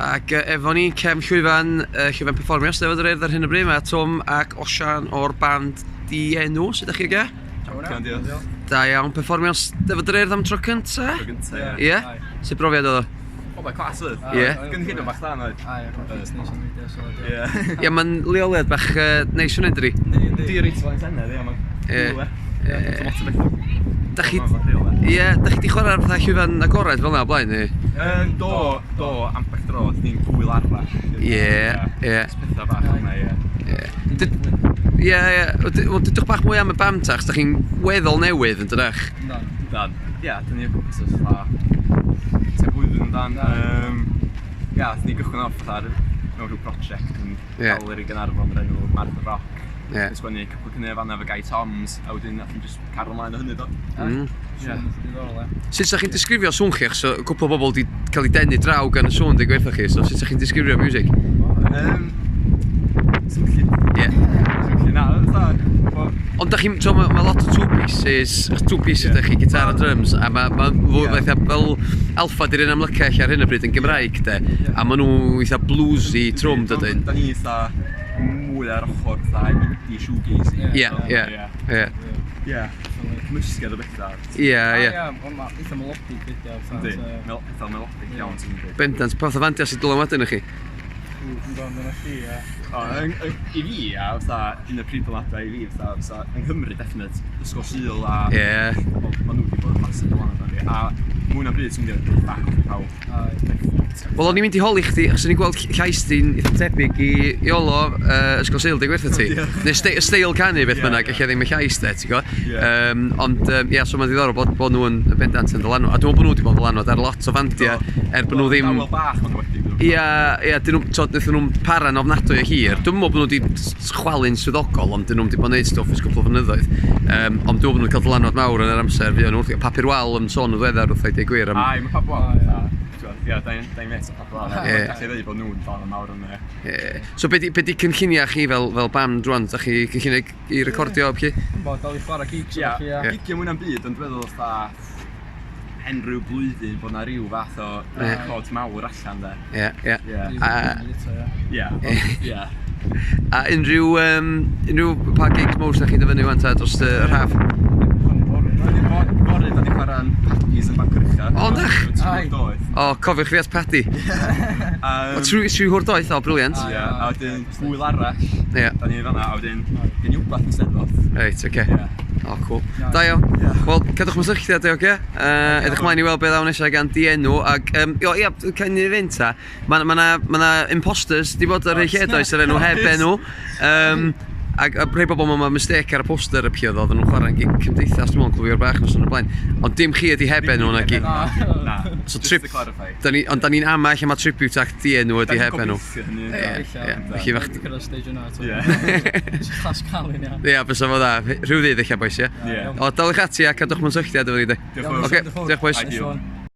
Ac efo ni Cefn Llwyfan, Llwyfan Perfformio, Steddfod yr Urdd ar hyn o bryd. Mae Tom ac Osian o'r band Dienw, sut ydych chi ge? Da iawn, perfformio Steddfod yr Urdd am tro cynta? Tro cynta, ie. Ie? Sut brofiad oedd o? O, mae'n clas oedd. Ie. Gynhyrno bach da, noed. Ie, mae'n leoliad bach neis yn edrych. Di reit flaen senedd, ie, mae'n Da chi di chwarae ar fatha llwyfan agored fel yna o blaen, ni? Do, ambell dro, ni'n gwyl arall. Ie. Spethau bach yna, ie. Ie. Dydwch bach mwy am y band ta, da chi'n weddol newydd yn dydach? Dan. Ie, dyn ni'n gwybod os fa. Te blwyddyn dan. Ie, dyn ni'n gychwyn off fatha mewn rhyw project yn cael yr i Gaernarfon yr enw Martha Rock. Sgwennu cwpl cynnydd fanna efo Guy Toms, a wedyn nath ni'n just cario ymlaen o hynny do. Sut ydych chi'n disgrifio sŵn chi? So, cwpl o bobl wedi cael ei denu draw gan y sŵn di gweithio chi, so sut ydych chi'n disgrifio music? Symlli na, Ond ydych chi'n, mae lot o two-pieces ydych chi, gitar a drums, a mae fel alpha di'r un amlycach ar hyn o bryd yn Gymraeg, de, a maen nhw eitha bluesy trwm dydyn. Da ni eitha mwy ar ochr fatha indie shoegaze. Ie. Cymysgedd o bethau. Ie. Eitha melodic fideo. Yndi, eitha melodic iawn sy'n dweud. Bendant, pa fath o fandia sy'n dylan wedyn i chi? I fi, un o'r prif dyladau i fi, yng Nghymru definite, ysgol Sul a... Ma' nhw wedi bod yn massive dylan o fi. A mwy na bryd sy'n mynd i'r back off i pawb. Wel, o'n i'n mynd i holi chdi, achos o'n i'n gweld llais di'n eitha tebyg i Iolo ysgol Sul, di gwerthu ti? Neu steil canu beth bynnag, eich ddim y llais de, ti'n gwybod? Ond, so mae'n ddiddorol bod nhw yn bendant yn dylanwad. A dwi'n meddwl bod nhw wedi bod yn dylanwad ar lot o fandia, bod nhw ddim... Wel bach ma'n wedi. Wnaethon nhw'n para'n ofnadwy o hir. Dwi'n meddwl bod nhw wedi chwalu'n swyddogol, ond dyn nhw'n wedi bod yn neud stwff ys cwpl o flynyddoedd. Ond dwi'n meddwl bod nhw'n cael dylanwad mawr yn yr amser. Fi o'n papur wal yn sôn o ddweddar wrth oed ei gwir. Ai, mae papur wal. Ie, da'n met o papur wal. Gallu dweud bod nhw'n fan y mawr yn e. So be di cynlluniau chi fel band rwan? Da chi cynlluniau i recordio o chi? Dal i chwarae gigs. Gigio mwy na'n byd, ond dwi'n feddwl henrhyw blwyddyn bod na rhyw fath o record mawr allan de. Ie. A unrhyw pa gigs mawr sy'ch chi dyfynu wan ta dros yr haf? Fory, da ni chwarae'n Paddy's yn Bancwrycha. O, dach? O, cofiwch fi at Paddy. Trwy hwrdoeth, o, briliant. A wedyn hwyl arall. Da ni fanna, a wedyn gen i wbath yn Steddfod. Reit, oce. O, cool. Da iawn. Wel, cadwch mysylltiad, oce? Edrych mlaen i weld beth awn eisiau gan Dienw. Ac, cael ni fynd ta. Mae na imposters, di bod ar ei lledoes yr enw heb enw. Ac rhai bobl mae'n mistake ar y poster y piodd oedden nhw'n chwarae'n gig cymdeithas, dwi'n meddwl yn clywio'r bach nos yn y blaen. Ond dim chi ydi heb enw na gig. Na, just to clarify. Ond da ni'n ama lle mae tribute ac Dienw ydi heb enw. Felly fach... Dwi'n cyrraedd stage yna. Chlas calin, ia. Ia, bys o fo dda. Rhyw ddydd eich boes, ia? O, dal eich ati a cadwch mysylltiad efo ni, de. Diolch yn fawr. Diolch boes.